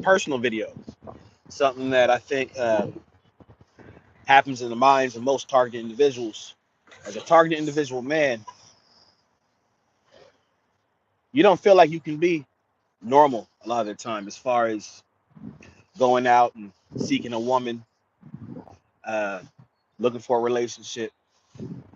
personal videos. Something that I think happens in the minds of most targeted individuals. As a targeted individual man, you don't feel like you can be normal a lot of the time as far as going out and seeking a woman, uh, looking for a relationship,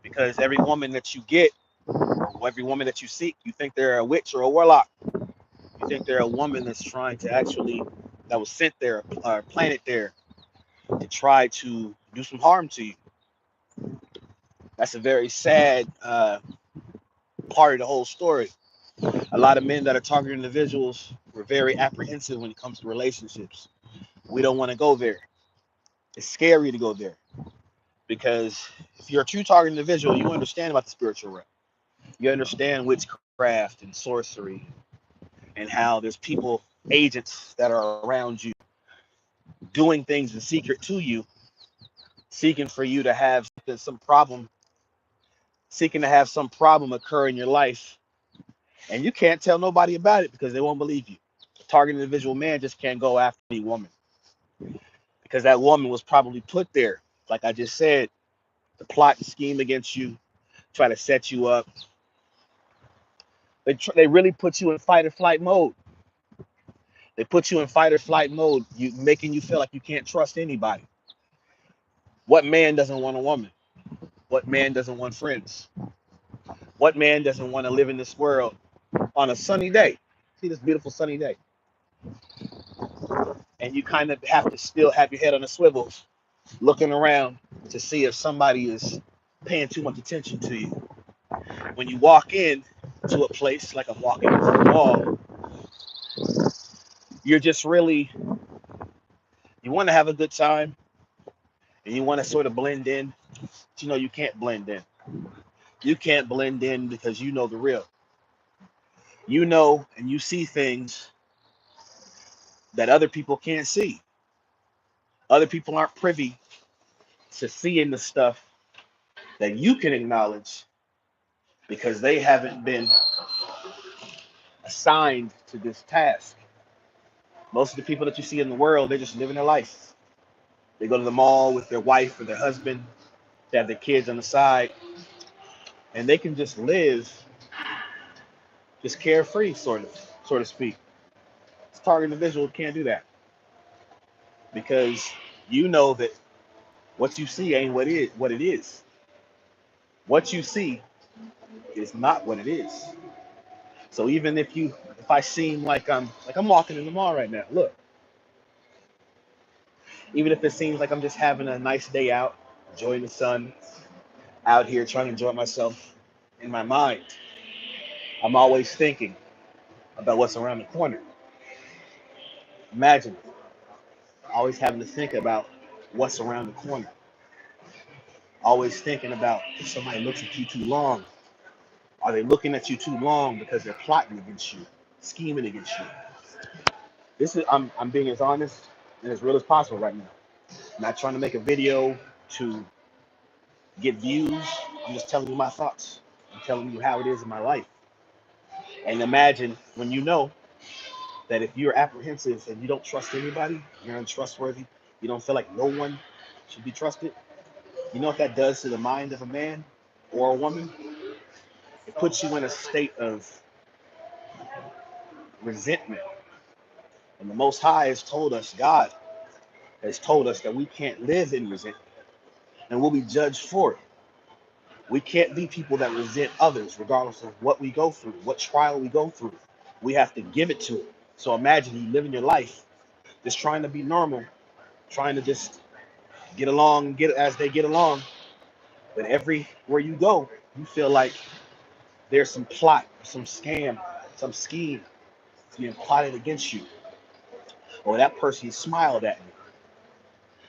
because every woman that you get, or every woman that you seek, you think they're a witch or a warlock. You think they're a woman that's trying to actually, that was sent there or planted there to try to do some harm to you. That's a very sad part of the whole story. A lot of men that are targeted individuals were very apprehensive when it comes to relationships. We don't want to go there. It's scary to go there because if you're a true target individual, you understand about the spiritual realm. You understand witchcraft and sorcery and how there's people, agents that are around you doing things in secret to you, seeking for you to have some problem, seeking to have some problem occur in your life. And you can't tell nobody about it because they won't believe you. A target individual man just can't go after any woman because that woman was probably put there, like I just said, to plot and scheme against you, try to set you up. They really put you in fight or flight mode. They put you in fight or flight mode, making you feel like you can't trust anybody. What man doesn't want a woman? What man doesn't want friends? What man doesn't want to live in this world on a sunny day? See this beautiful sunny day. And you kind of have to still have your head on a swivel, looking around to see if somebody is paying too much attention to you. When you walk in to a place like I'm walking into a mall, you're just really, you want to have a good time and you want to sort of blend in, but you know you can't blend in. You can't blend in because you know the real. You know and you see things that other people can't see. Other people aren't privy to seeing the stuff that you can acknowledge because they haven't been assigned to this task. Most of the people that you see in the world, they're just living their life. They go to the mall with their wife or their husband, they have their kids on the side, and they can just live just carefree, sort of, so to speak. This target individual can't do that because you know that what you see ain't what it is. What you see is not what it is. So even if I seem like I'm walking in the mall right now, look, even if it seems like I'm just having a nice day out, enjoying the sun, out here trying to enjoy myself, in my mind, I'm always thinking about what's around the corner. Imagine always having to think about what's around the corner. Always thinking about if somebody looks at you too long. Are they looking at you too long because they're plotting against you, scheming against you? I'm being as honest and as real as possible right now. I'm not trying to make a video to get views. I'm just telling you my thoughts. I'm telling you how it is in my life. And imagine when you know that if you're apprehensive and you don't trust anybody, you're untrustworthy, you don't feel like no one should be trusted, you know what that does to the mind of a man or a woman? It puts you in a state of resentment. And the Most High has told us, God has told us that we can't live in resentment and we'll be judged for it. We can't be people that resent others regardless of what we go through, what trial we go through. We have to give it to them. So imagine you living your life just trying to be normal, trying to just get along, get as they get along. But everywhere you go, you feel like there's some plot, some scam, some scheme being plotted against you. Or that person smiled at me.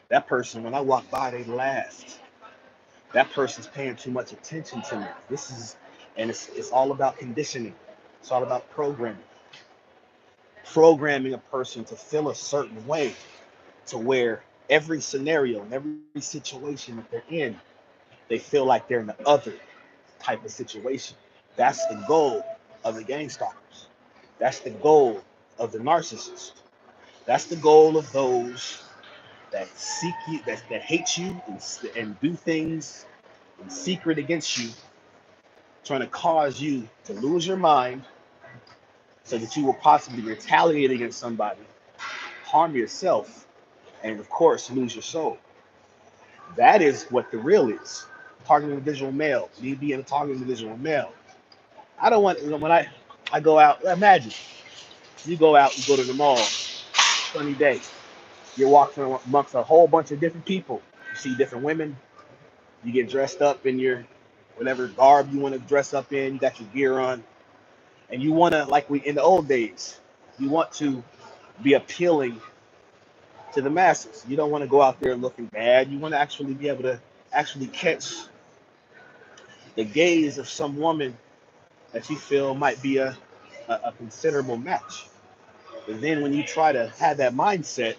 That person, when I walk by, they laughed. That person's paying too much attention to me. And it's all about conditioning. It's all about programming. Programming a person to feel a certain way to where every scenario and every situation that they're in, they feel like they're in the other type of situation. That's the goal of the gang stalkers. That's the goal of the narcissist. That's the goal of those that seek you, that hate you, and do things in secret against you, trying to cause you to lose your mind so that you will possibly retaliate against somebody, harm yourself, and of course lose your soul. That is what the real is. Targeting individual male, me being a targeted individual male. I don't want, when I go out, imagine you go out, you go to the mall, sunny day, you're walking amongst a whole bunch of different people. You see different women, you get dressed up in your whatever garb you want to dress up in, you got your gear on, and you want to, like we in the old days, you want to be appealing to the masses. You don't want to go out there looking bad. You want to actually be able to actually catch the gaze of some woman that you feel might be a considerable match. But then when you try to have that mindset,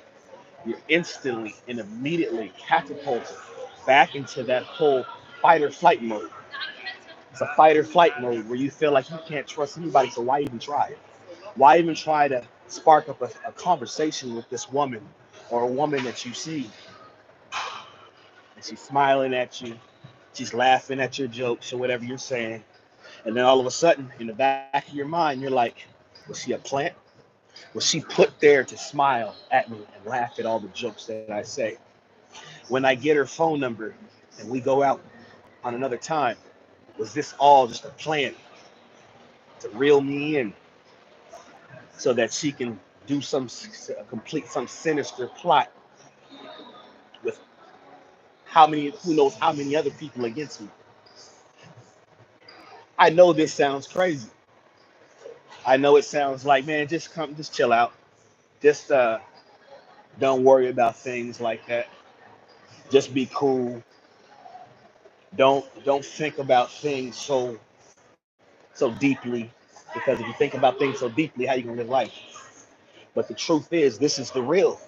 you're instantly and immediately catapulted back into that whole fight or flight mode. It's a fight or flight mode where you feel like you can't trust anybody, so why even try? Why even try to spark up a conversation with this woman or a woman that you see and she's smiling at you, she's laughing at your jokes or whatever you're saying, and then all of a sudden in the back of your mind you're like, was she a plant? Was she put there to smile at me and laugh at all the jokes that I say? When I get her phone number and we go out on another time, was this all just a plan to reel me in so that she can do complete some sinister plot with who knows how many other people against me? I know this sounds crazy. I know it sounds like, man, just chill out. Just don't worry about things like that. Just be cool. Don't think about things so deeply, because if you think about things so deeply, how you gonna live life? But the truth is, this is the real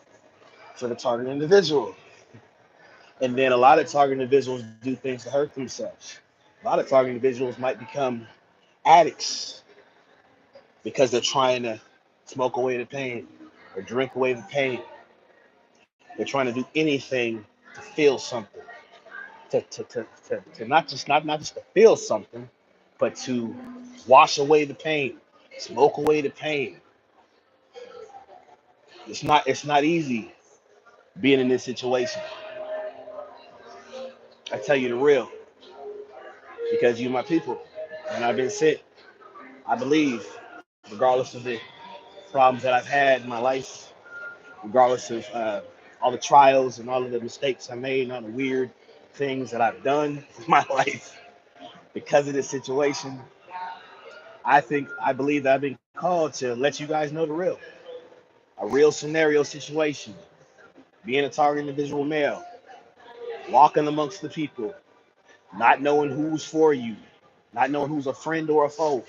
for the target individual. And then a lot of target individuals do things to hurt themselves. A lot of target individuals might become addicts because they're trying to smoke away the pain or drink away the pain. They're trying to do anything to feel something, to not just to feel something, but to wash away the pain, smoke away the pain. It's not easy being in this situation. I tell you the real, because you my people, and I've been sick. I believe, regardless of the problems that I've had in my life, regardless of all the trials and all of the mistakes I made and all the weird things that I've done in my life because of this situation, I believe that I've been called to let you guys know the real, a real scenario situation, being a target individual male, walking amongst the people, not knowing who's for you, not knowing who's a friend or a foe,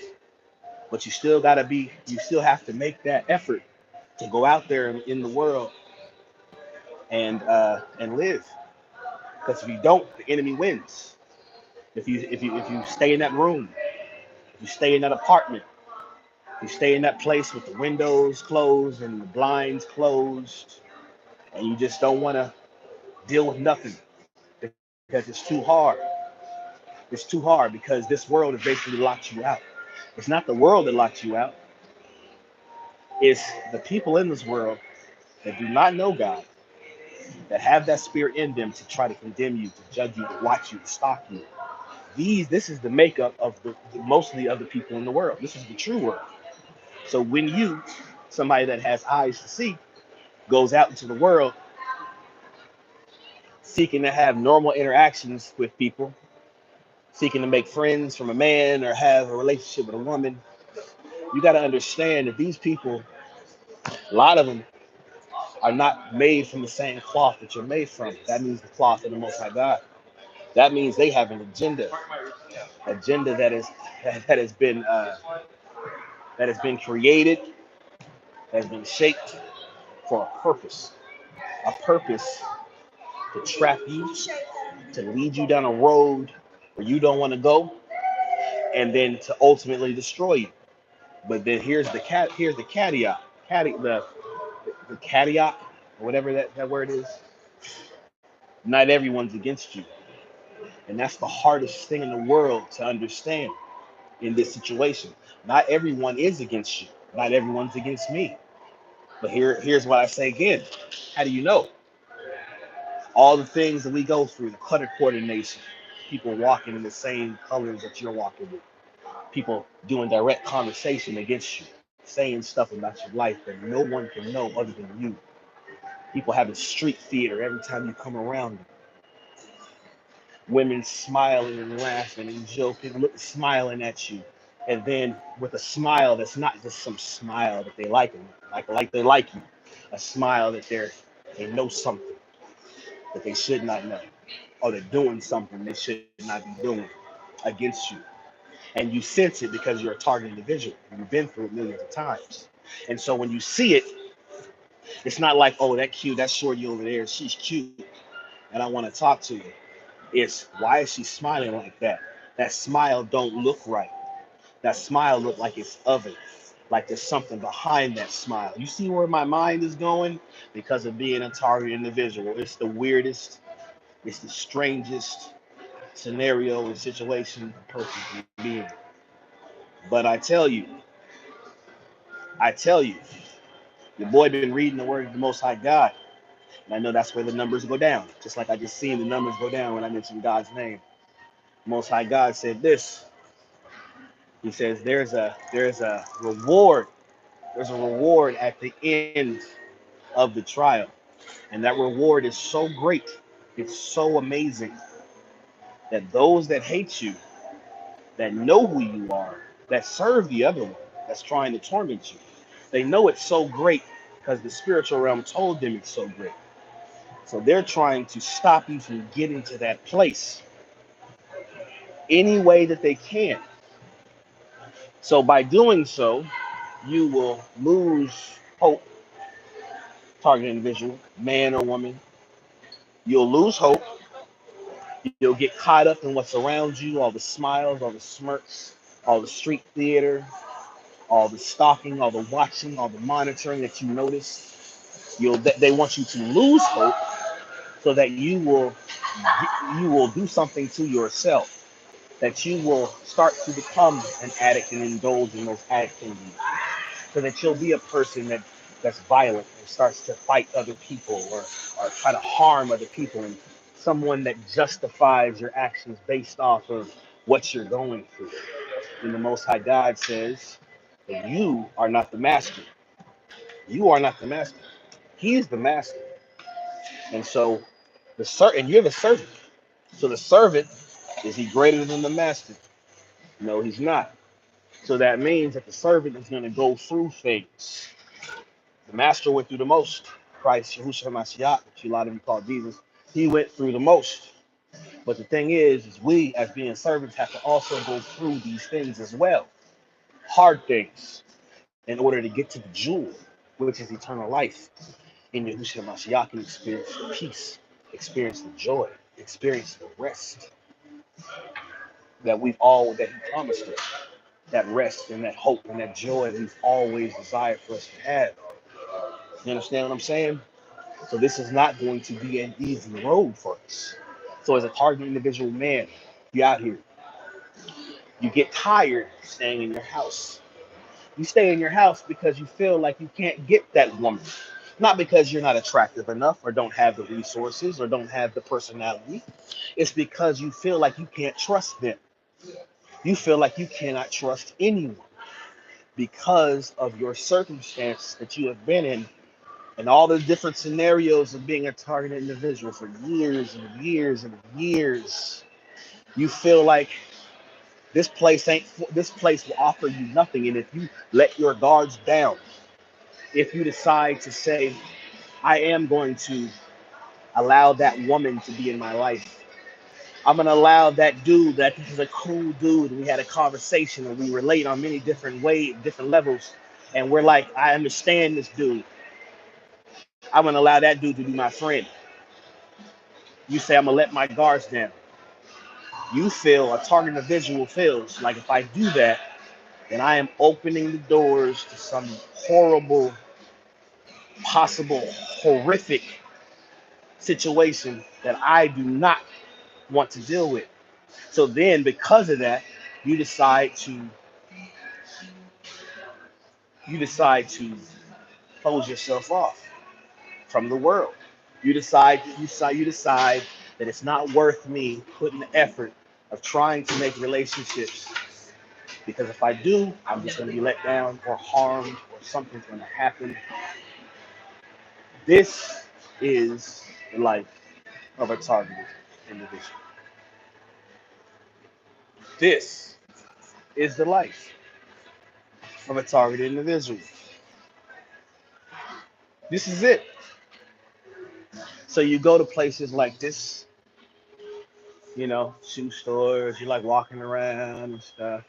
but you still have to make that effort to go out there in the world and live. Because if you don't, the enemy wins. If you stay in that room, if you stay in that apartment, if you stay in that place with the windows closed and the blinds closed, and you just don't want to deal with nothing because it's too hard because this world has basically locked you out. It's not the world that locked you out. It's the people in this world that do not know God, that have that spirit in them to try to condemn you, to judge you, to watch you, to stalk you. This is the makeup of mostly of the people in the world. This is the true world. So when you, somebody that has eyes to see, goes out into the world seeking to have normal interactions with people, seeking to make friends from a man or have a relationship with a woman, you got to understand that these people, a lot of them, are not made from the same cloth that you're made from. That means the cloth of the Most High God. That means they have an agenda that has been created, has been shaped for a purpose to trap you, to lead you down a road where you don't want to go, and then to ultimately destroy you. But then here's the caveat. the caveat, or whatever that word is, not everyone's against you. And that's the hardest thing in the world to understand in this situation. Not everyone is against you. Not everyone's against me. But here's what I say again. How do you know? All the things that we go through, the color coordination, people walking in the same colors that you're walking with, people doing direct conversation against you, saying stuff about your life that no one can know other than you. People having street theater every time you come around them. Women smiling and laughing and joking, smiling at you. And then with a smile that's not just some smile that they like they like you. A smile that they know something that they should not know. Or they're doing something they should not be doing against you. And you sense it because you're a target individual. You've been through it millions of times. And so when you see it, it's not like, oh, that shorty over there, she's cute, and I want to talk to you. It's why is she smiling like that? That smile don't look right. That smile look like it's other, like there's something behind that smile. You see where my mind is going because of being a target individual. It's the weirdest, it's the strangest scenario and situation a person can be in. But I tell you, your boy been reading the word of the Most High God. And I know that's where the numbers go down. Just like I just seen the numbers go down when I mentioned God's name. Most High God said this. He says there's a reward. There's a reward at the end of the trial. And that reward is so great. It's so amazing that those that hate you, that know who you are, that serve the other one, that's trying to torment you, they know it's so great because the spiritual realm told them it's so great. So they're trying to stop you from getting to that place any way that they can. So by doing so, you will lose hope, target individual, man or woman. You'll lose hope. You'll get caught up in what's around you, all the smiles, all the smirks, all the street theater, all the stalking, all the watching, all the monitoring that you notice. They want you to lose hope so that you will do something to yourself, that you will start to become an addict and indulge in those activities, so that you'll be a person that's violent and starts to fight other people or try to harm other people, and someone that justifies your actions based off of what you're going through. And the Most High God says that you are not the master. You are not the master. He is the master. And so and you're the servant. So the servant, is he greater than the master? No, he's not. So that means that the servant is going to go through things. The master went through the most. Christ, Yahushua Mashiach, which a lot of you call Jesus, he went through the most. But the thing is we as being servants have to also go through these things as well. Hard things in order to get to the jewel, which is eternal life in Yahushua Mashiach, and experience the peace, experience the joy, experience the rest that he promised us. That rest and that hope and that joy we've always desired for us to have. You understand what I'm saying? So this is not going to be an easy road for us. So as a target individual man, you out here, you get tired staying in your house. You stay in your house because you feel like you can't get that woman. Not because you're not attractive enough or don't have the resources or don't have the personality. It's because you feel like you can't trust them. You feel like you cannot trust anyone because of your circumstance that you have been in and all the different scenarios of being a targeted individual for years and years and years. You feel like this place will offer you nothing. And if you let your guards down, if you decide to say, I am going to allow that woman to be in my life, I'm gonna allow that dude that this is a cool dude, and we had a conversation and we relate on many different ways, different levels, and we're like, I understand this dude. I'm gonna allow that dude to be my friend. You say I'm gonna let my guards down. You feel, a target individual feels like if I do that, then I am opening the doors to some horrible possible horrific situation that I do not want to deal with. So then, because of that, you decide to you decide to close yourself off from the world. You decide that it's not worth me putting the effort of trying to make relationships, because if I do, I'm just going to be let down or harmed or something's going to happen. This is the life of a targeted individual. This is the life of a targeted individual. This is it. So you go to places like this, shoe stores, you like walking around and stuff,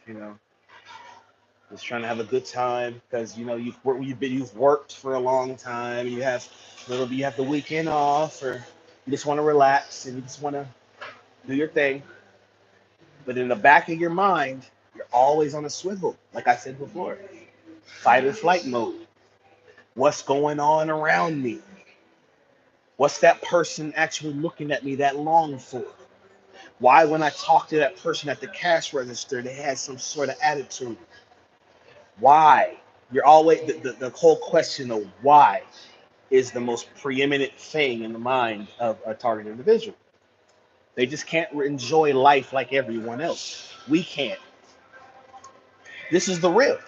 just trying to have a good time because you've worked for a long time. You have the weekend off, or you just want to relax and you just want to do your thing. But in the back of your mind, you're always on a swivel, like I said before, fight or flight mode. What's going on around me? What's that person actually looking at me that long for? Why, when I talk to that person at the cash register, they had some sort of attitude? Why? You're always the whole question of why is the most preeminent thing in the mind of a target individual. They just can't enjoy life like everyone else. We can't. This is the real.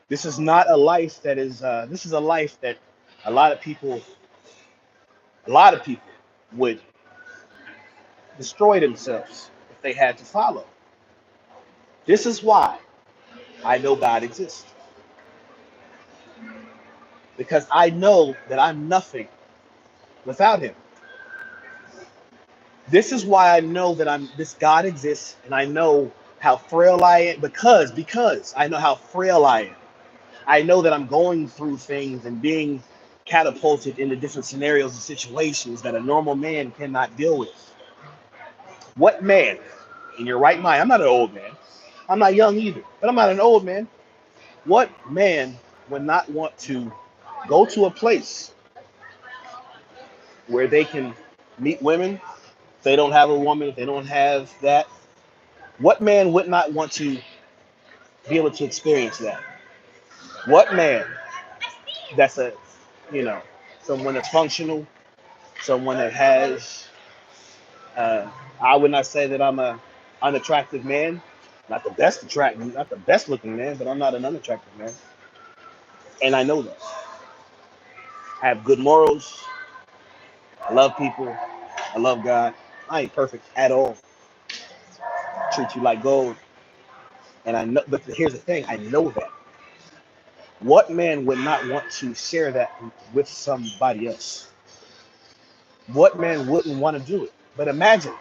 This is not a life that is. This is a life that a lot of people, a lot of people would destroy themselves if they had to follow. This is why I know God exists, because I know that I'm nothing without Him. This is why I know that this God exists, and I know how frail I am because I know how frail I am. I know that I'm going through things and being catapulted into different scenarios and situations that a normal man cannot deal with. What man in your right mind? I'm not an old man. I'm not young either, but I'm not an old man. What man would not want to go to a place where they can meet women? If they don't have a woman, if they don't have that, what man would not want to be able to experience that? What man that's you know, someone that's functional, someone that has, uh, I would not say that I'm a unattractive man, not the best looking man, but I'm not an unattractive man. And I know that. I have good morals. I love people. I love God. I ain't perfect at all. Treat you like gold. And I know, but here's the thing, I know that. What man would not want to share that with somebody else? What man wouldn't want to do it? But imagine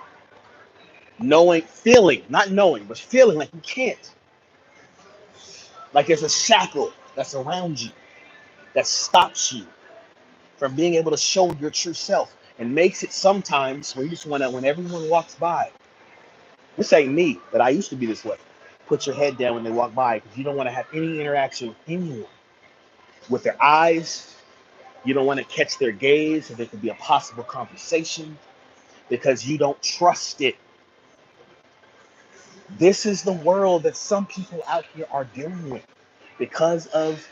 not knowing, but feeling like you can't. Like there's a shackle that's around you that stops you from being able to show your true self and makes it sometimes where you just want to, when everyone walks by, this ain't me, but I used to be this way. Put your head down when they walk by because you don't want to have any interaction with anyone. With their eyes, you don't want to catch their gaze, so there could be a possible conversation because you don't trust it. This is the world that some people out here are dealing with because of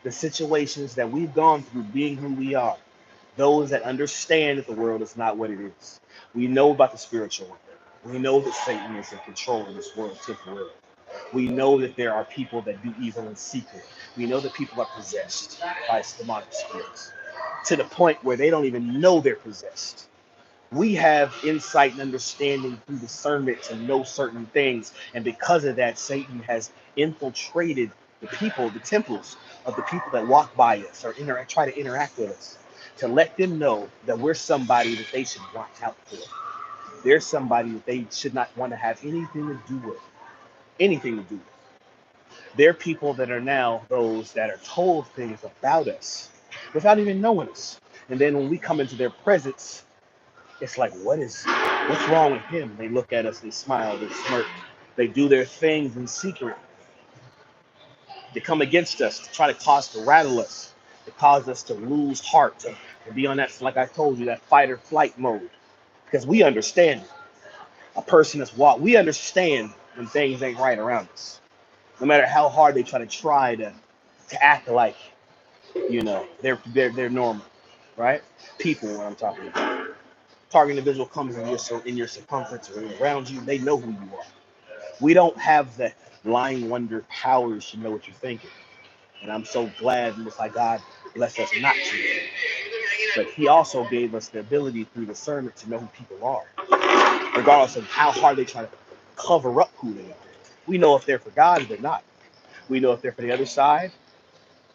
the situations that we've gone through being who we are. Those that understand that the world is not what it is. We know about the spiritual world. We know that Satan is in control of this world temporarily. We know that there are people that do evil in secret. We know that people are possessed by demonic spirits to the point where they don't even know they're possessed. We have insight and understanding through discernment to know certain things. And because of that, Satan has infiltrated the people, the temples of the people that walk by us or try to interact with us, to let them know that we're somebody that they should watch out for. They're somebody that they should not want to have anything to do with. Anything to do with. They're people that are now those that are told things about us without even knowing us. And then when we come into their presence, it's like, what's wrong with him? They look at us, they smile, they smirk, they do their things in secret. They come against us to try to cause to rattle us. It causes us to lose heart, to be on that, like I told you, that fight or flight mode. Because we understand a person that's walk. We understand when things ain't right around us. No matter how hard they try to act like, they're normal, right? People, what I'm talking about. Target individual comes in your circumference or around you, they know who you are. We don't have the lying wonder powers to know what you're thinking. And I'm so glad Most High God blessed us not to. But He also gave us the ability through discernment to know who people are, regardless of how hard they try to cover up who they are. We know if they're for God or they're not. We know if they're for the other side,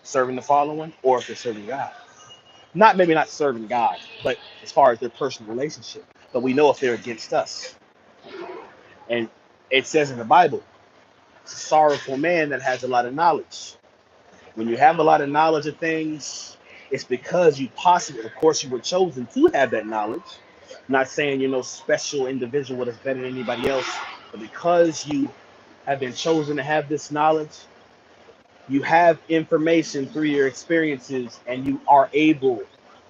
serving the following, or if they're serving God. Maybe not serving God, but as far as their personal relationship. But we know if they're against us. And it says in the Bible, it's a sorrowful man that has a lot of knowledge. When you have a lot of knowledge of things, it's because you possibly, of course, you were chosen to have that knowledge. I'm not saying you're no special individual that's better than anybody else, but because you have been chosen to have this knowledge, you have information through your experiences, and you are able,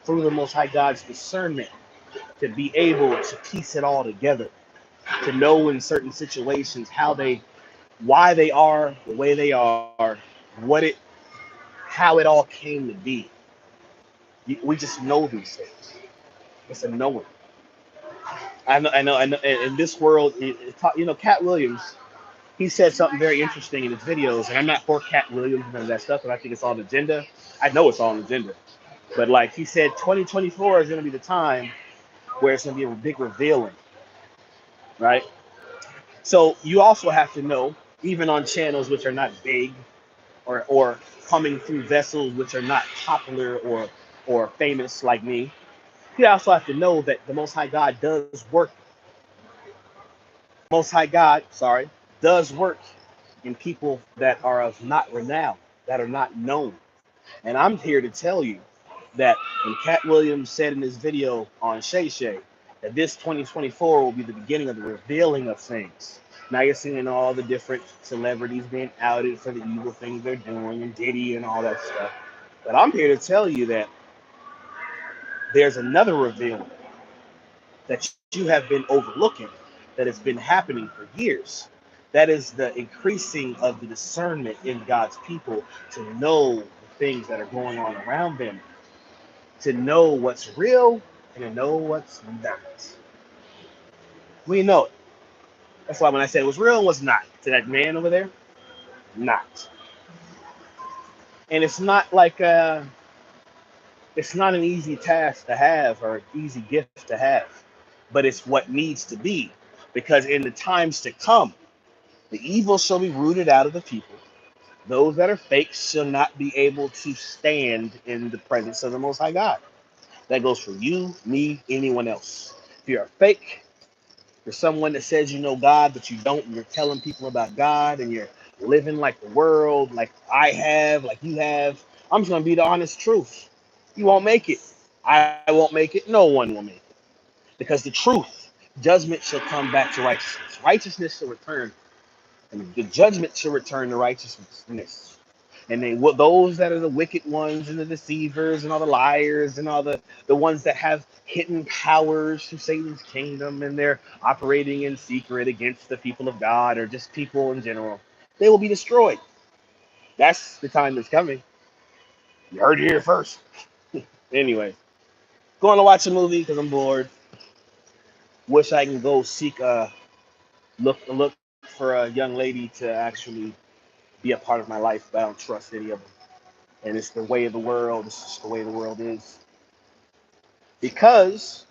through the Most High God's discernment, to be able to piece it all together, to know in certain situations why they are the way they are, how it all came to be. We just know these things. It's a knowing. I know. In this world, Cat Williams, he said something very interesting in his videos, and I'm not for Cat Williams and none of that stuff, but I think it's all an agenda. I know it's all an agenda. But like he said, 2024 is going to be the time where it's going to be a big revealing, right? So you also have to know, even on channels which are not big or coming through vessels which are not popular or famous like me, you also have to know that the Most High God does work. Most High God, sorry, does work in people that are of not renown, that are not known. And I'm here to tell you that when Cat Williams said in his video on Shay Shay that this 2024 will be the beginning of the revealing of things. Now you're seeing all the different celebrities being outed for the evil things they're doing, and Diddy and all that stuff. But I'm here to tell you that there's another revealing that you have been overlooking, that has been happening for years. That is the increasing of the discernment in God's people to know the things that are going on around them, to know what's real and to know what's not. We know it. That's why when I said it was real and what's not, to that man over there, not. And it's not an easy task to have or an easy gift to have, but it's what needs to be, because in the times to come, the evil shall be rooted out of the people. Those that are fake shall not be able to stand in the presence of the Most High God. That goes for you, me, anyone else. If you're a fake, you're someone that says you know God, but you don't, and you're telling people about God, and you're living like the world, like I have, like you have. I'm just going to be the honest truth. You won't make it. I won't make it. No one will make it. Because the truth, judgment shall come back to righteousness. Righteousness shall return, and the judgment shall return to righteousness. And then those that are the wicked ones and the deceivers and all the liars and all the ones that have hidden powers to Satan's kingdom, and they're operating in secret against the people of God or just people in general, they will be destroyed. That's the time that's coming. You heard it here first. Anyway, going to watch a movie because I'm bored. Wish I can go seek look for a young lady to actually be a part of my life, but I don't trust any of them. And it's the way of the world. It's just the way the world is. Because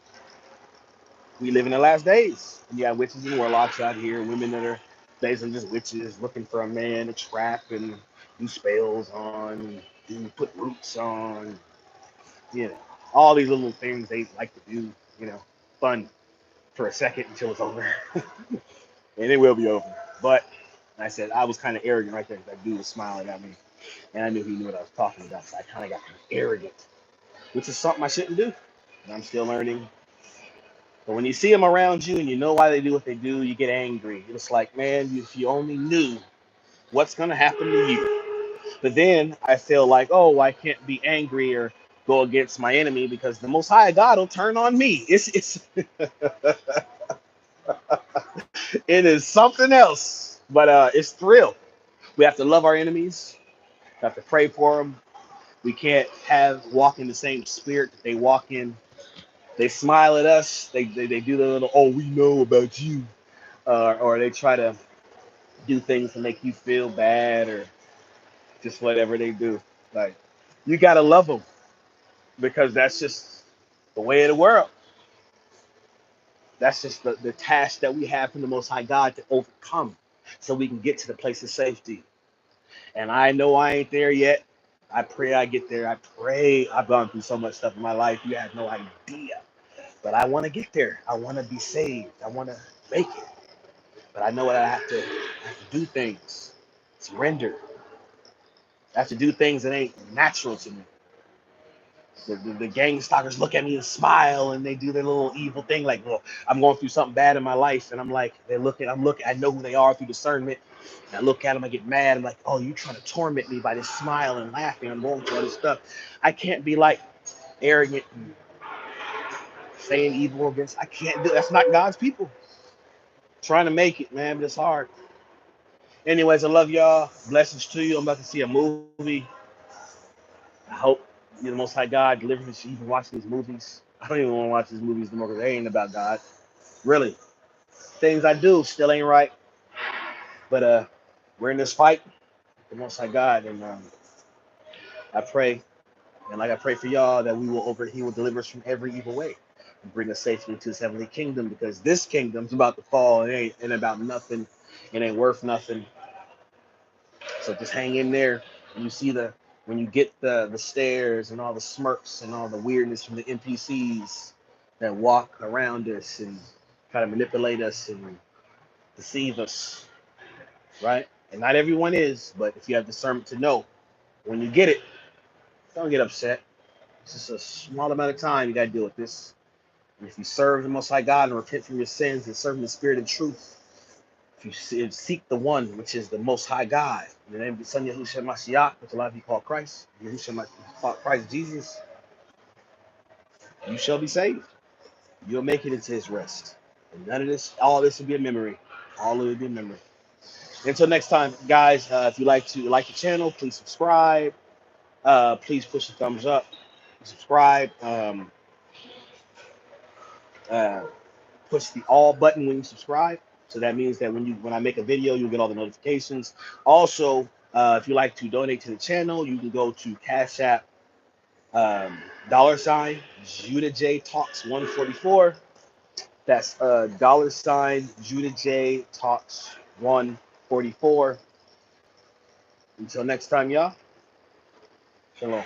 we live in the last days. You got witches and warlocks out here, women that are basically just witches looking for a man to trap and do spells on, put roots on, you know, all these little things they like to do, fun for a second until it's over. And it will be over. But I said I was kind of arrogant right there. That dude was smiling at me, and I knew he knew what I was talking about. So I kind of got arrogant, which is something I shouldn't do. And I'm still learning. But when you see them around you and you know why they do what they do, you get angry. It's like, man, if you only knew what's going to happen to you. But then I feel like, oh, I can't be angry or go against my enemy because the Most High God will turn on me. It's it is something else, but it's thrill. We have to love our enemies. We have to pray for them. We can't have walk in the same spirit that they walk in. They smile at us. They do the little, oh, we know about you, or they try to do things to make you feel bad or just whatever they do. Like, you gotta love them because that's just the way of the world. That's just the task that we have from the Most High God to overcome so we can get to the place of safety. And I know I ain't there yet. I pray I get there. I pray. I've gone through so much stuff in my life. You have no idea. But I want to get there. I want to be saved. I want to make it. But I know what I have to do things. Surrender. I have to do things that ain't natural to me. The gang stalkers look at me and smile and they do their little evil thing like, well, I'm going through something bad in my life. And I'm like, I'm looking, I know who they are through discernment. And I look at them, I get mad. I'm like, oh, you trying to torment me by this smile and laughing. I'm going through all this stuff. I can't be like arrogant and saying evil against, I can't do, that's not God's people. Trying to make it, man, but it's hard. Anyways, I love y'all. Blessings to you. I'm about to see a movie. I hope the Most High God deliver me to even watch these movies. I don't even want to watch these movies no more because they ain't about God. Really. Things I do still ain't right. But we're in this fight, the Most High God, and I pray, and like I pray for y'all that He will deliver us from every evil way and bring us safely to His heavenly kingdom because this kingdom's about to fall. It ain't about nothing. It ain't worth nothing. So just hang in there. And you see when you get the stares and all the smirks and all the weirdness from the NPCs that walk around us and try to manipulate us and deceive us, right? And not everyone is, but if you have discernment to know, when you get it, don't get upset. It's just a small amount of time you got to deal with this. And if you serve the Most High God and repent from your sins and serve in the Spirit and truth, if you seek the one, which is the Most High God, in the name of the Son Yahushua Mashiach, which a lot of you call Christ, Yahushua call Christ Jesus, you shall be saved. You'll make it into His rest. And none of this, all of this will be a memory. All of it will be a memory. Until next time, guys, if you like to like the channel, please subscribe. Please push the thumbs up. Subscribe. Uh, push the all button when you subscribe. So that means that when I make a video, you'll get all the notifications. Also, if you like to donate to the channel, you can go to Cash App $ Judah J Talks 144. That's $ Judah J Talks 144. Until next time, y'all. Shalom.